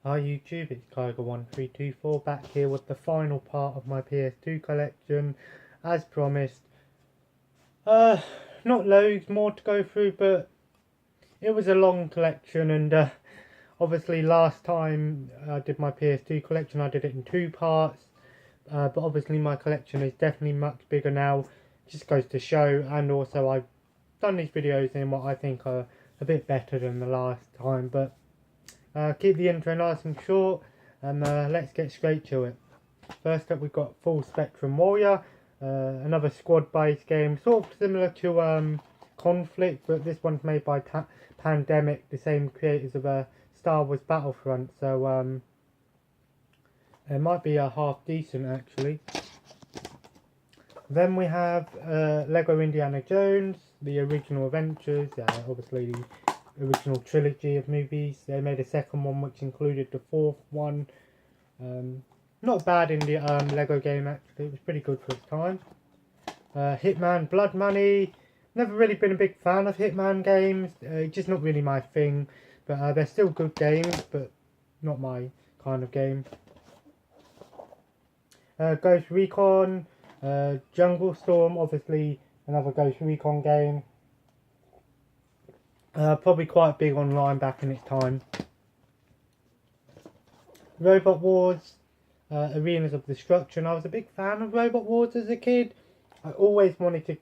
Hi YouTube, it's Kyger1324 back here with the final part of my PS2 collection, as promised. Not loads more to go through, but it was a long collection, and obviously last time I did my PS2 collection I did it in two parts, but obviously my collection is definitely much bigger now, just goes to show, and also I've done these videos in what I think are a bit better than the last time, but keep the intro nice and short, and let's get straight to it. First up, we've got Full Spectrum Warrior, another squad-based game, sort of similar to Conflict, but this one's made by Pandemic, the same creators of Star Wars Battlefront, so it might be a half decent actually. Then we have Lego Indiana Jones, the original adventures, obviously the original trilogy of movies. They made a second one which included the fourth one. Not bad in the Lego game actually, it was pretty good for its time. Hitman Blood Money, never really been a big fan of Hitman games, just not really my thing, but they're still good games, but not my kind of game. Ghost Recon, Jungle Storm, obviously another Ghost Recon game. Probably quite big online back in its time. Robot Wars, Arenas of Destruction. I was a big fan of Robot Wars as a kid. I always wanted to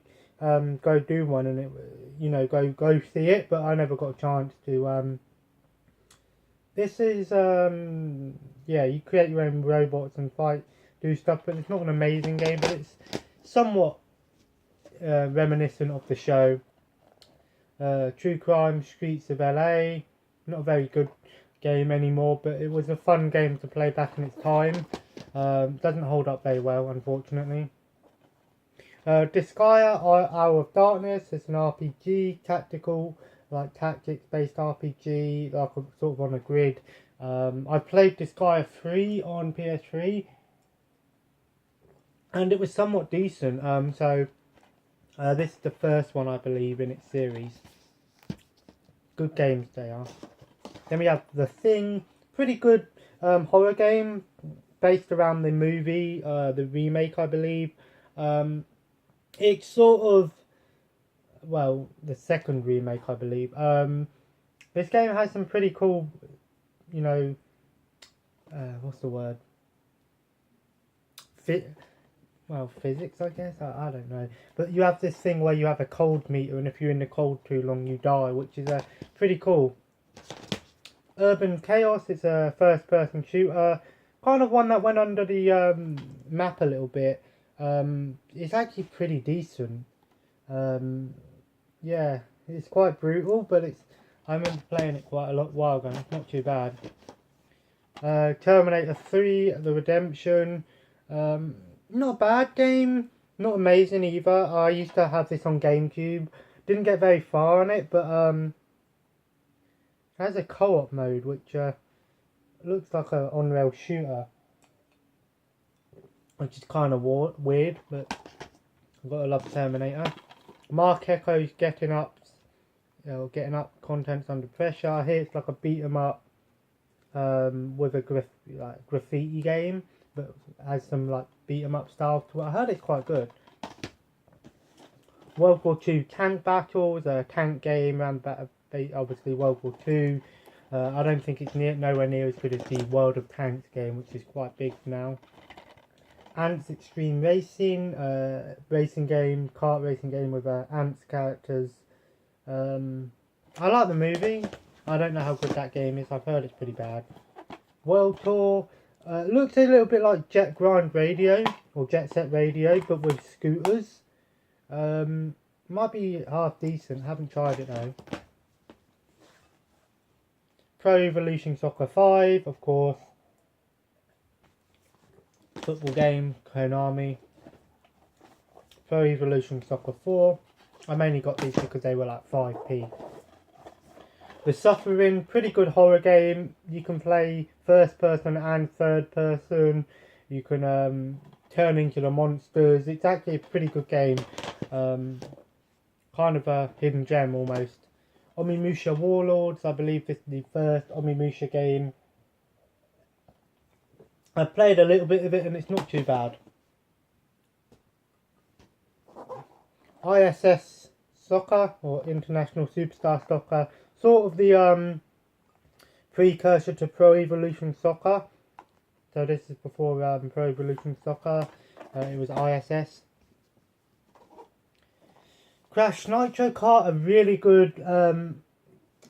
go do one and go see it, but I never got a chance to. This is you create your own robots and do stuff, but it's not an amazing game, but it's somewhat reminiscent of the show. True Crime Streets of LA, not a very good game anymore, but it was a fun game to play back in its time. Doesn't hold up very well, unfortunately. Disgaea Hour of Darkness, it's an RPG, tactical, like tactics based RPG, like sort of on a grid. I played Disgaea 3 on PS3 and it was somewhat decent, this is the first one I believe in its series. Good games they are. Then we have The Thing, pretty good horror game based around the movie, the remake I believe. It's sort of, well, the second remake I believe. This game has some pretty cool, what's the word? Physics, I guess. I don't know. But you have this thing where you have a cold meter, and if you're in the cold too long, you die, which is pretty cool. Urban Chaos, it's a first-person shooter. Kind of one that went under the map a little bit. It's actually pretty decent. Yeah, it's quite brutal, but I remember playing it quite a while ago. It's not too bad. Terminator 3, The Redemption. Not a bad game, not amazing either. I used to have this on GameCube. Didn't get very far on it, but it has a co-op mode, which looks like an on-rail shooter, which is kind of weird, but I've got to love Terminator. Mark Echo's Getting Up contents under pressure. I hear it's like a beat 'em up with a graffiti game, but has some like beat 'em up style to it. I heard it's quite good. World War II tank battles, a tank game, and obviously World War II. I don't think it's nowhere near as good as the World of Tanks game, which is quite big now. Ants Extreme Racing, racing game, kart racing game with Ants characters. I like the movie. I don't know how good that game is. I've heard it's pretty bad. World Tour. Looks a little bit like Jet Grind Radio or Jet Set Radio, but with scooters. Might be half decent. Haven't tried it though. Pro Evolution Soccer 5, of course. Football game, Konami. Pro Evolution Soccer 4. I mainly got these because they were like 5p. The Suffering, pretty good horror game. You can play first person and third person. You can turn into the monsters. It's actually a pretty good game. Kind of a hidden gem almost. Onimusha Warlords, I believe this is the first Onimusha game. I've played a little bit of it and it's not too bad. ISS Soccer, or International Superstar Soccer, sort of the precursor to Pro Evolution Soccer. So this is before Pro Evolution Soccer. It was ISS. Crash Nitro Kart, a really good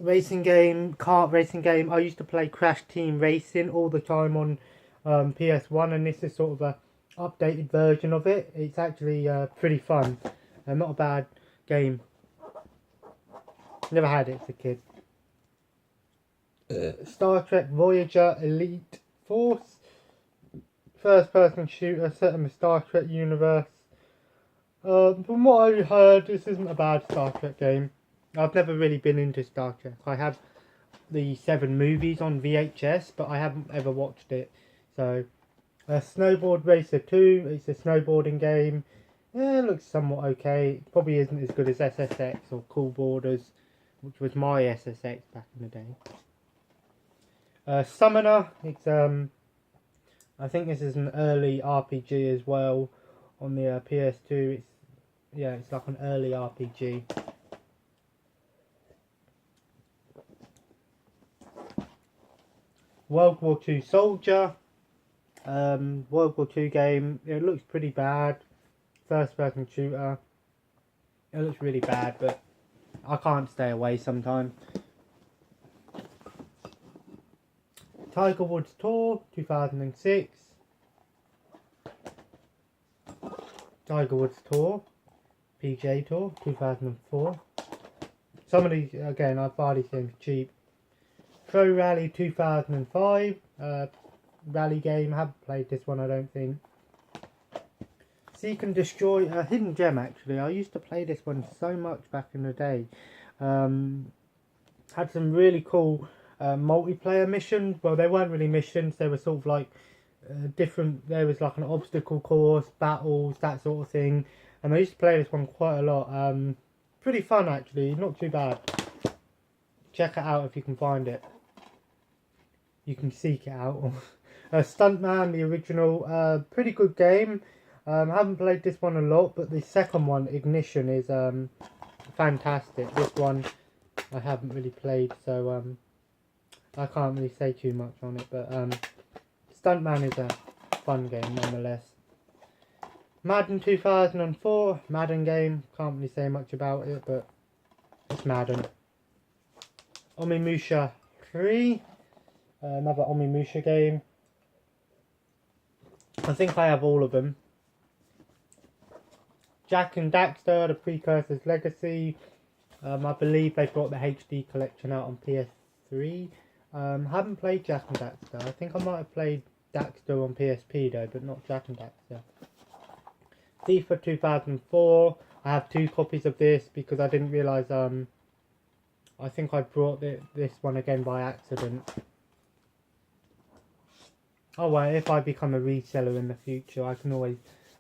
racing game, kart racing game. I used to play Crash Team Racing all the time on PS1, and this is sort of a updated version of it. It's actually pretty fun. Not a bad game. Never had it as a kid. Star Trek Voyager Elite Force. First person shooter set in the Star Trek universe. From what I heard, this isn't a bad Star Trek game. I've never really been into Star Trek. I have the 7 movies on VHS, but I haven't ever watched it. So, Snowboard Racer 2, it's a snowboarding game. Yeah, it looks somewhat okay. It probably isn't as good as SSX or Cool Borders, which was my SSX back in the day. Summoner, it's I think this is an early RPG as well on the PS2. It's like an early RPG. World War II Soldier. World War II game. It looks pretty bad. First person shooter. It looks really bad, but I can't stay away sometimes. Tiger Woods Tour 2006. Tiger Woods Tour PGA Tour 2004. Some of these, again, I buy these games cheap. Pro Rally 2005. Rally game. I haven't played this one, I don't think. Seek and Destroy, a hidden gem actually. I used to play this one so much back in the day. Had some really cool multiplayer missions. Well, they weren't really missions, they were sort of like different. There was like an obstacle course, battles, that sort of thing. And I used to play this one quite a lot. Pretty fun actually, not too bad. Check it out if you can find it. You can seek it out. Stuntman, the original, pretty good game. I haven't played this one a lot, but the second one, Ignition, is fantastic. This one I haven't really played, so I can't really say too much on it. But Stuntman is a fun game nonetheless. Madden 2004, Madden game. Can't really say much about it, but it's Madden. Onimusha 3, another Onimusha game. I think I have all of them. Jack and Daxter, the Precursor's Legacy. I believe they brought the HD collection out on PS3. Haven't played Jack and Daxter. I think I might have played Daxter on PSP though, but not Jack and Daxter. FIFA 2004. I have 2 copies of this because I didn't realise. I think I brought this one again by accident. Oh well, if I become a reseller in the future, I can always,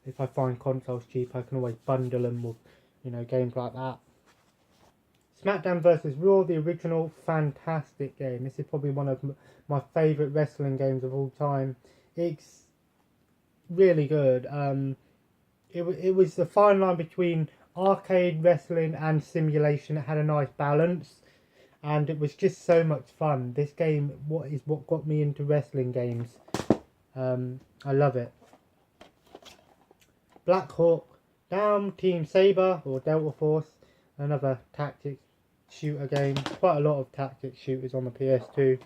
if I find consoles cheap, I can always bundle them with, you know, games like that. SmackDown vs Raw, the original, fantastic game. This is probably one of my favourite wrestling games of all time. It's really good. It was the fine line between arcade wrestling and simulation. It had a nice balance, and it was just so much fun. This game, what got me into wrestling games. I love it. Black Hawk Down, Team Saber or Delta Force, another tactics shooter game. Quite a lot of tactics shooters on the PS2.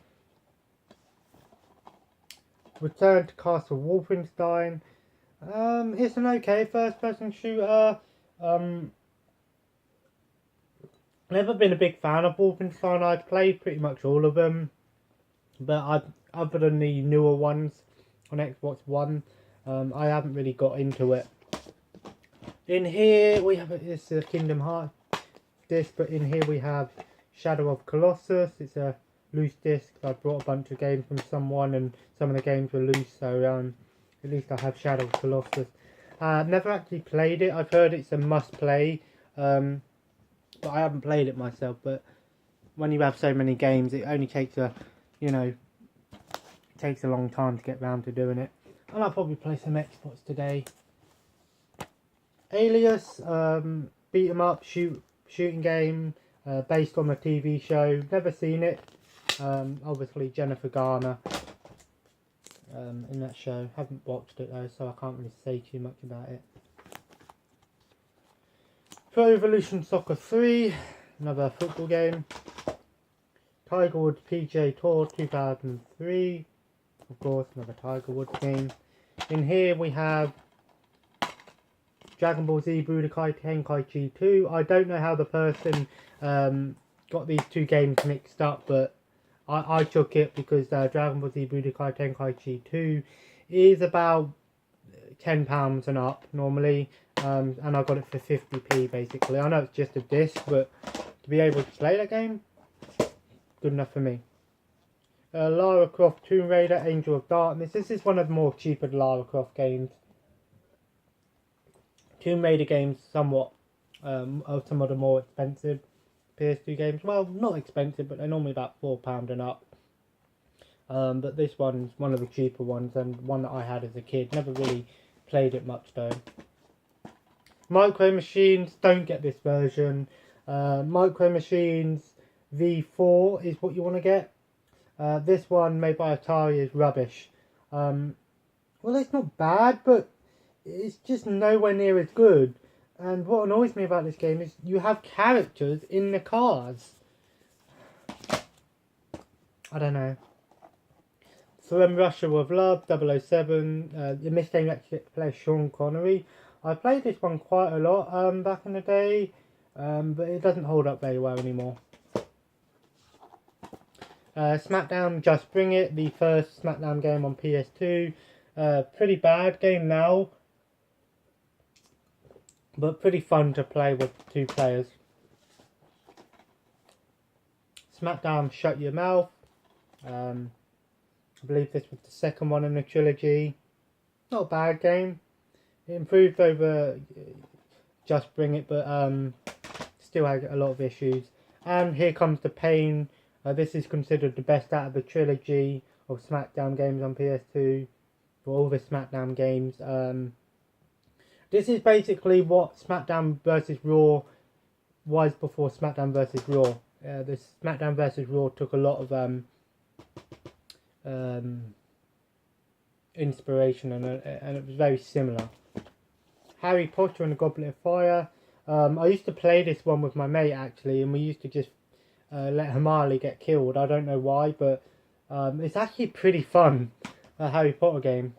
Return to Castle Wolfenstein. It's an okay first person shooter. Never been a big fan of Wolfenstein. I've played pretty much all of them, but other than the newer ones on Xbox One, I haven't really got into it. In here we have it's a Kingdom Hearts disc, but in here we have Shadow of Colossus. It's a loose disc. I brought a bunch of games from someone, and some of the games were loose, so at least I have Shadow of Colossus. I've never actually played it. I've heard it's a must play, but I haven't played it myself. But when you have so many games, it only takes takes a long time to get round to doing it. And I'll probably play some Xbox today. Alias, beat 'em up shooting game, based on a TV show. Never seen it. Obviously Jennifer Garner in that show. Haven't watched it though, so I can't really say too much about it. Pro Evolution Soccer 3, another football game. Tiger Woods PGA Tour 2003, of course, another Tiger Woods game. In here we have Dragon Ball Z Budokai Tenkaichi 2. I don't know how the person got these two games mixed up, but I took it because Dragon Ball Z Budokai Tenkaichi 2 is about £10 and up normally, and I got it for 50p basically. I know it's just a disc, but to be able to play that game, good enough for me. Lara Croft Tomb Raider Angel of Darkness. This is one of the more cheaper Lara Croft games. Tomb Raider games somewhat are some of the more expensive PS2 games. Well, not expensive, but they're normally about £4 and up. But this one's one of the cheaper ones, and one that I had as a kid. Never really played it much though. Micro Machines, don't get this version. Micro Machines V4 is what you want to get. This one made by Atari is rubbish. Well, it's not bad, but it's just nowhere near as good. And what annoys me about this game is you have characters in the cars. I don't know. From Russia with Love, 007. In this game actually plays Sean Connery. I played this one quite a lot back in the day, but it doesn't hold up very well anymore. SmackDown Just Bring It, the first SmackDown game on PS2. Pretty bad game now, but pretty fun to play with two players. SmackDown Shut Your Mouth. I believe this was the second one in the trilogy. Not a bad game. It improved over Just Bring It, but still had a lot of issues. And Here Comes the Pain. This is considered the best out of the trilogy of SmackDown games on PS2 for all the SmackDown games. This is basically what SmackDown vs. Raw was before SmackDown vs. Raw. The SmackDown vs. Raw took a lot of inspiration, and it was very similar. Harry Potter and the Goblet of Fire. I used to play this one with my mate actually, and we used to just let Hermione get killed. I don't know why, but it's actually pretty fun. A Harry Potter game.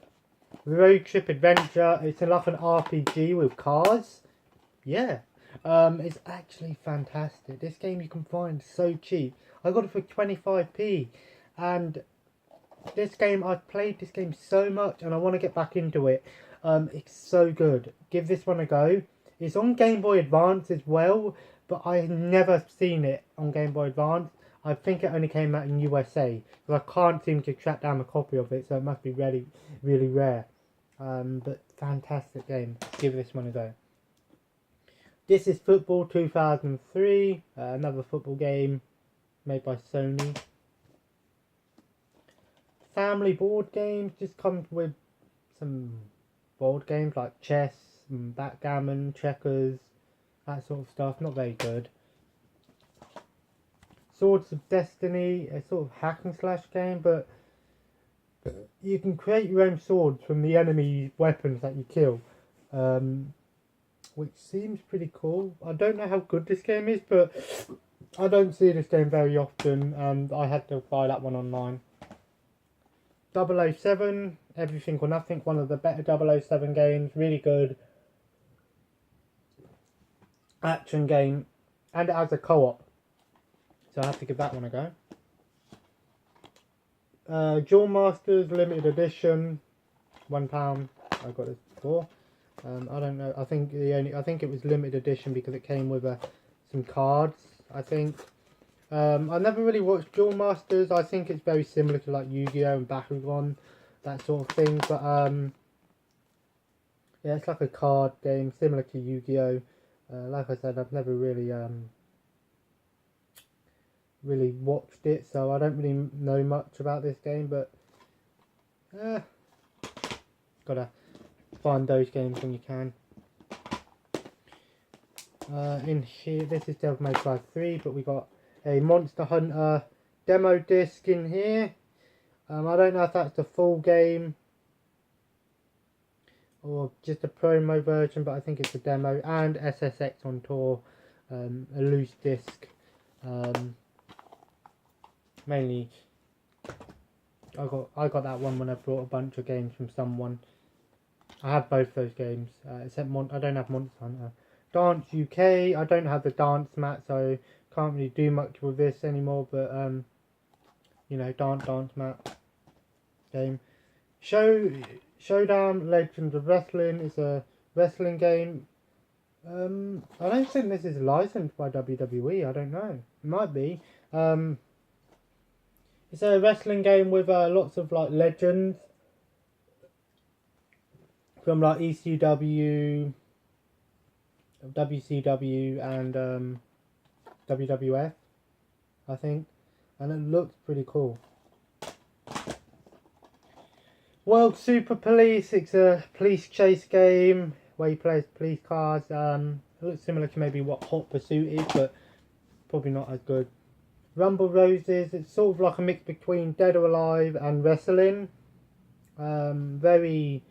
Road Trip Adventure. It's like an RPG with cars. Yeah. It's actually fantastic. This game you can find so cheap. I got it for 25p. And this game, I've played this game so much and I want to get back into it. It's so good. Give this one a go. It's on Game Boy Advance as well, but I've never seen it on Game Boy Advance. I think it only came out in USA, because I can't seem to track down a copy of it, so it must be really, really rare. But fantastic game. Give this one a go. This is Football 2003, another football game made by Sony. Family board games just comes with some board games like chess, backgammon, checkers, that sort of stuff. Not very good. Swords of Destiny, a sort of hack and slash game, but you can create your own swords from the enemy weapons that you kill, which seems pretty cool. I don't know how good this game is, but I don't see this game very often, and I had to buy that one online. 007, Everything or Nothing, one of the better 007 games, really good action game, and it has a co-op, so I have to give that one a go. Duel Masters Limited Edition, £1. I got this before. I don't know. I think it was limited edition because it came with some cards. I think. I never really watched Duel Masters. I think it's very similar to like Yu-Gi-Oh and Bakugan, that sort of thing. But yeah, it's like a card game similar to Yu-Gi-Oh. Like I said, I've never really watched it, so I don't really know much about this game. But Gotta find those games when you can. In here, this is Devil May Cry 3, but we got a Monster Hunter demo disc in here. I don't know if that's the full game or just a promo version, but I think it's a demo, and SSX on tour, a loose disc. Mainly, I got that one when I brought a bunch of games from someone. I have both those games, except I don't have Monster Hunter. Dance UK, I don't have the dance mat, so can't really do much with this anymore, but you know, dance mat game. Showdown Legends of Wrestling is a wrestling game. I don't think this is licensed by WWE, I don't know. It might be. It's a wrestling game with lots of like legends from like ECW, WCW and WWF, I think, and it looks pretty cool. World Super Police, it's a police chase game where you play as police cars. It looks similar to maybe what Hot Pursuit is, but probably not as good. Rumble Roses, it's sort of like a mix between Dead or Alive and wrestling. Very,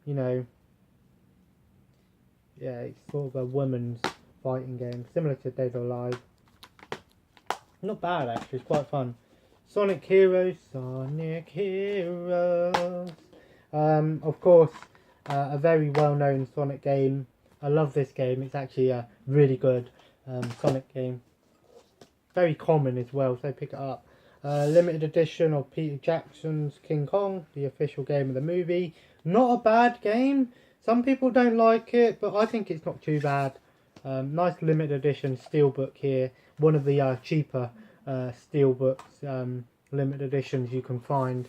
you know, yeah, it's sort of a woman's fighting game, similar to Dead or Alive. Not bad actually, it's quite fun. Sonic Heroes. Of course, a very well-known Sonic game. I love this game. It's actually a really good Sonic game. Very common as well, so pick it up. Limited edition of Peter Jackson's King Kong, the official game of the movie. Not a bad game. Some people don't like it, but I think it's not too bad. Nice limited edition steelbook here. One of the cheaper steelbooks, limited editions you can find.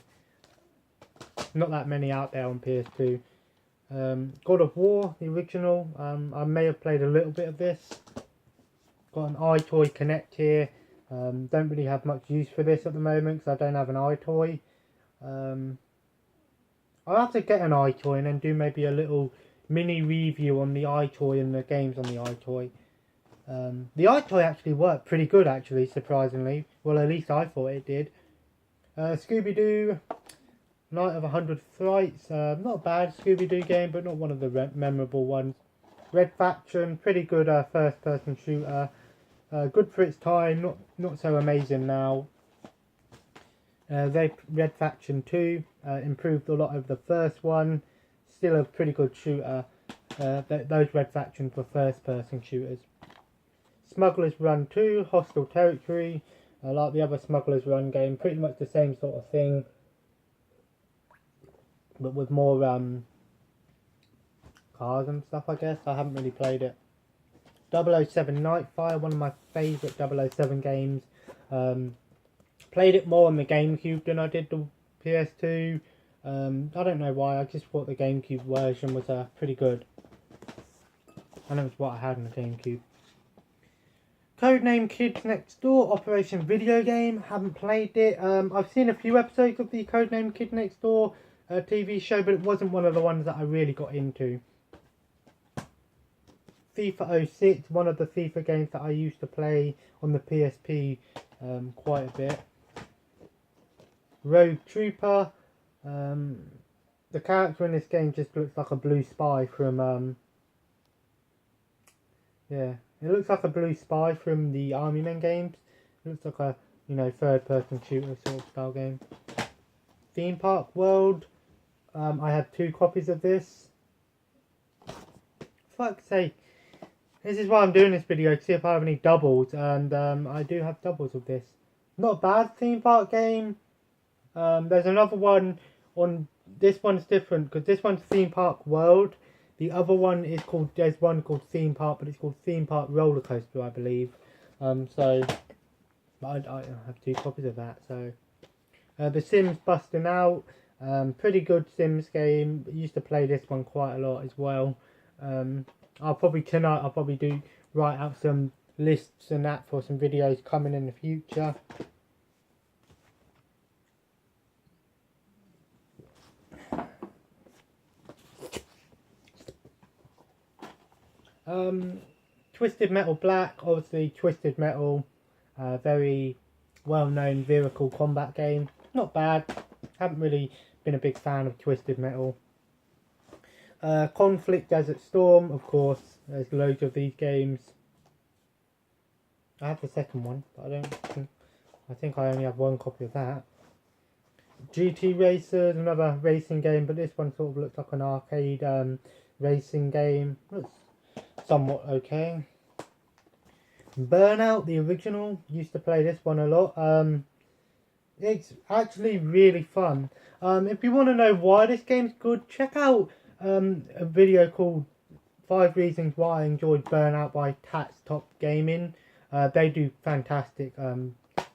Not that many out there on PS2. God of War, the original. I may have played a little bit of this. Got an iToy Connect here. Don't really have much use for this at the moment because I don't have an iToy. I'll have to get an iToy and then do maybe a little mini review on the iToy and the games on the iToy. The iToy actually worked pretty good, actually, surprisingly. Well, at least I thought it did. Scooby-Doo, Night of 100 Frights. Not a bad Scooby-Doo game, but not one of the memorable ones. Red Faction, pretty good first-person shooter. Good for its time, not so amazing now. Red Faction 2 improved a lot over the first one. Still a pretty good shooter. Those Red Factions were first-person shooters. Smuggler's Run 2, Hostile Territory. Like the other Smuggler's Run game, pretty much the same sort of thing, but with more cars and stuff, I guess. I haven't really played it. 007 Nightfire, one of my favourite 007 games. Played it more on the GameCube than I did the PS2. I don't know why, I just thought the GameCube version was pretty good. And it was what I had in the GameCube. Codename Kids Next Door, Operation Video Game. Haven't played it. I've seen a few episodes of the Codename Kid Next Door TV show, but it wasn't one of the ones that I really got into. FIFA 06, one of the FIFA games that I used to play on the PSP quite a bit. Rogue Trooper. The character in this game just looks like a blue spy from yeah, it looks like a blue spy from the Army Men games. It looks like a, you know, third person shooter sort of style game. Theme Park World. I have 2 copies of this. Fuck's sake. This is why I'm doing this video, to see if I have any doubles, and I do have doubles of this. Not a bad theme park game. There's another one on, this one's different, because this one's Theme Park World. The other one is called, there's one called Theme Park, but it's called Theme Park Roller Coaster, I believe. So, I have 2 copies of that, so. The Sims Busting Out. Pretty good Sims game. I used to play this one quite a lot as well. I'll probably do write out some lists and that for some videos coming in the future. Twisted Metal Black, obviously Twisted Metal, very well-known vehicle combat game. Not bad. Haven't really been a big fan of Twisted Metal. Conflict Desert Storm, of course. There's loads of these games. I have the second one, but I think I only have one copy of that. GT Racers, another racing game, but this one sort of looks like an arcade racing game. Looks somewhat okay. Burnout, the original, used to play this one a lot. It's actually really fun. If you want to know why this game's good, check out a video called 5 Reasons Why I Enjoyed Burnout by Tats Top Gaming. They do fantastic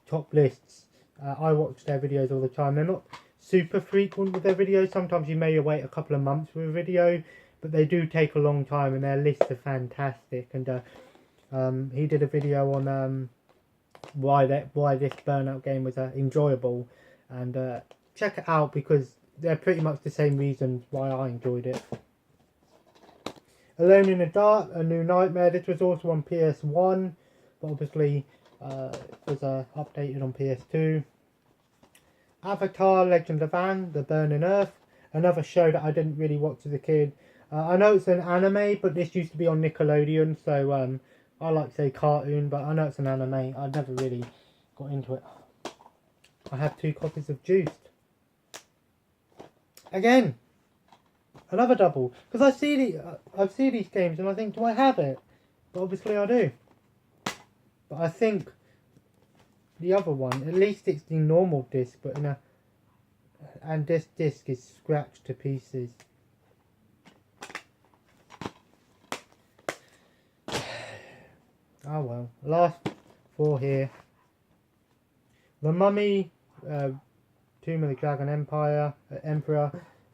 top lists. I watch their videos all the time. They're not super frequent with their videos. Sometimes you may wait a couple of months for a video, but they do take a long time, and their lists are fantastic. And he did a video on why this Burnout game was enjoyable, and check it out because they're pretty much the same reasons why I enjoyed it. Alone in the Dark, A New Nightmare. This was also on PS1, but obviously it was updated on PS2. Avatar Legend of Aang, The Burning Earth, another show that I didn't really watch as a kid. I know it's an anime, but this used to be on Nickelodeon, so I like to say cartoon, but I know it's an anime. I never really got into it. I have 2 copies of Juiced. Again, another double, because I see these games and I think, do I have it? But obviously I do. But I think the other one, at least it's the normal disc, but and this disc is scratched to pieces. Oh well, last 4 here. The Mummy, Tomb of the Dragon Emperor.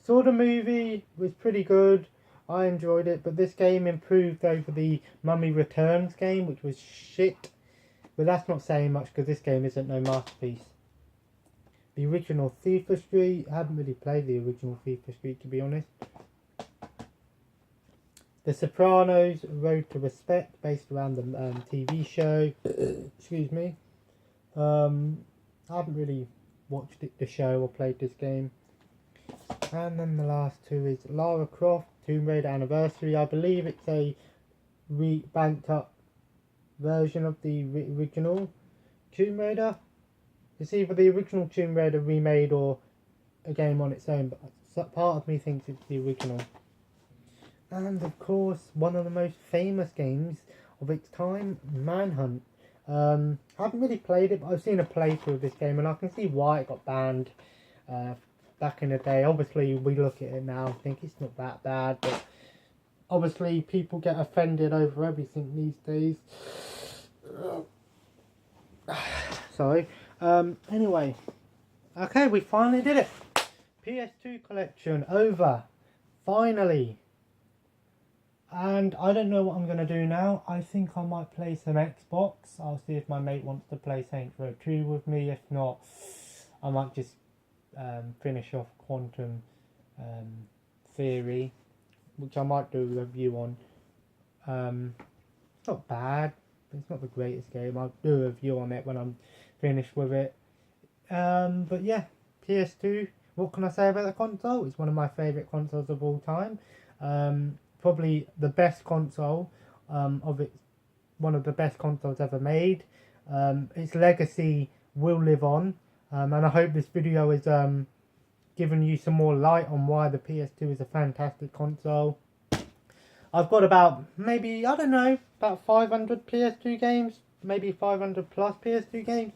Saw the movie, was pretty good. I enjoyed it, but this game improved over the Mummy Returns game, which was shit. But that's not saying much because this game isn't no masterpiece. The original FIFA Street. I haven't really played the original FIFA Street, to be honest. The Sopranos, Road to Respect, based around the TV show. Excuse me. I haven't really watched the show or played this game. And then the last 2 is Lara Croft, Tomb Raider Anniversary. I believe it's a banked up version of the original Tomb Raider. It's either the original Tomb Raider remade or a game on its own, but part of me thinks it's the original. And of course, one of the most famous games of its time, Manhunt. I haven't really played it, but I've seen a playthrough of this game, and I can see why it got banned back in the day. Obviously, we look at it now and think it's not that bad, but obviously people get offended over everything these days. Sorry. Anyway, okay, we finally did it. PS2 collection over. Finally. And I don't know what I'm going to do now. I think I might play some Xbox. I'll see if my mate wants to play Saints Row 2 with me. If not, I might just finish off Quantum Theory, which I might do a review on. It's not bad, but it's not the greatest game. I'll do a review on it when I'm finished with it. But yeah, PS2. What can I say about the console? It's one of my favourite consoles of all time. Probably the best console of its, one of the best consoles ever made. Its legacy will live on, and I hope this video is giving you some more light on why the PS2 is a fantastic console. I've got about, maybe, I don't know, about 500 PS2 games, maybe 500 plus PS2 games.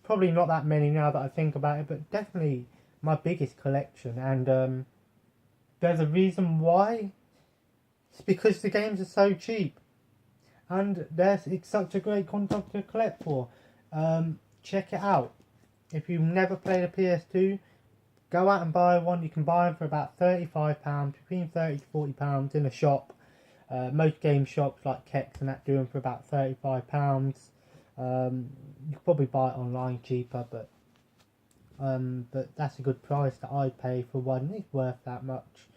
Probably not that many now that I think about it, but definitely my biggest collection. And there's a reason why. It's because the games are so cheap, and it's such a great console to collect for. Check it out. If you've never played a PS2, go out and buy one. You can buy them for about £35, between £30 to £40 in a shop. Most game shops like Kex and that do them for about £35. You could probably buy it online cheaper, but that's a good price that I'd pay for one. It's worth that much.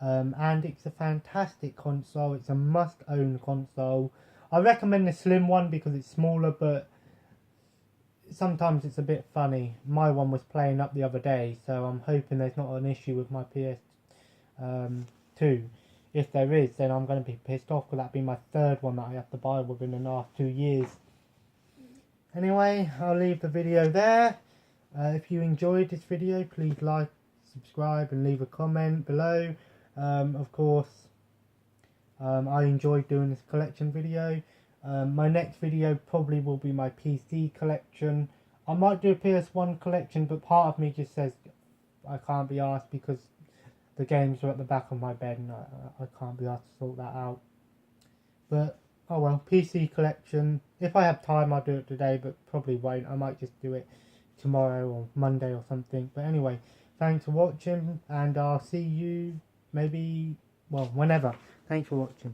and it's a fantastic console. It's a must-own console. I recommend the slim one because it's smaller, but sometimes it's a bit funny. My one was playing up the other day, so I'm hoping there's not an issue with my PS2. If there is, then I'm going to be pissed off because that'll be my third one that I have to buy within the last 2 years. Anyway, I'll leave the video there. If you enjoyed this video, please like, subscribe and leave a comment below. Of course, I enjoyed doing this collection video. My next video probably will be my PC collection. I might do a PS1 collection, but part of me just says I can't be asked because the games are at the back of my bed and I can't be asked to sort that out. But oh well, PC collection. If I have time, I'll do it today, but probably won't. I might just do it tomorrow or Monday or something. But anyway, thanks for watching, and I'll see you maybe, well, whenever. Thanks for watching.